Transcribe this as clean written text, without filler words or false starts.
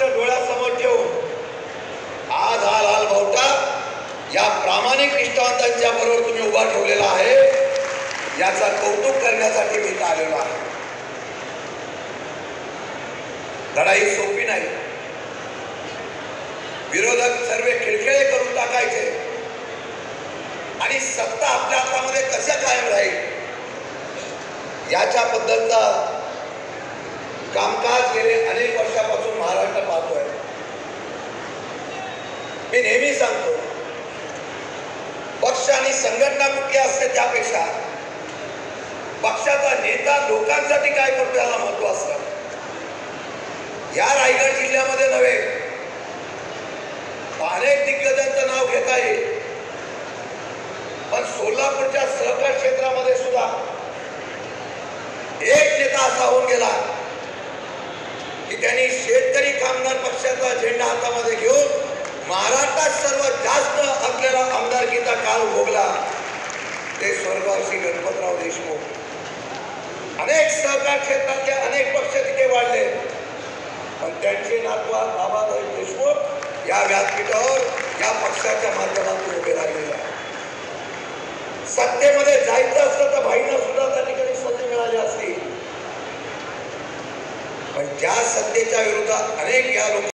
डोळ्यासमोर ठेवून आज हा लाल बावटा या प्रामाणिक निष्ठावंतांच्या बरोबर तुम्ही उभा ठेवलेला आहे, याचा कौतुक करण्यासाठी मी इथं आलेलो आहे. लढाई सोपी नाही. विरोधक सर्व खिळखिळे करून टाकायचे आणि सत्ता आपल्या हातामध्ये कशा कायम राहील याच्याबद्दलचा कामकाज गेले अनेक वर्षापासून महाराष्ट्र पाहतोय. मी नेहमी सांगतो, पक्ष आणि संघटना कुठली असते त्यापेक्षा पक्षाचा नेता लोकांसाठी काय करतो याला महत्व असतं. या रायगड जिल्ह्यामध्ये नव्हे, अनेक दिग्गजांचं नाव घेता येईल, पण सोलापूरच्या सहकार क्षेत्रामध्ये सुद्धा एक नेता असा होऊन गेला की त्यांनी शेतकरी कामगार पक्षाचा झेंडा हातामध्ये घेऊन महाराष्ट्रात सर्वात जास्त आपल्याला आमदारकीचा काळ भोगला. ते स्वर्गवासी गणपतराव देशमुख. अनेक सहकार क्षेत्रातले अनेक पक्ष तिथे वाढले, पण त्यांचे नातू बाबासाहेब देशमुख या व्यासपीठावर या पक्षाच्या माध्यमातून उभे राहिलेले आहे. सत्तेमध्ये जायचं असतं तर भाईंना सुद्धा त्या ठिकाणी संधी मिळाली असती, पण ज्या सत्तेच्या विरोधात अनेक या लोक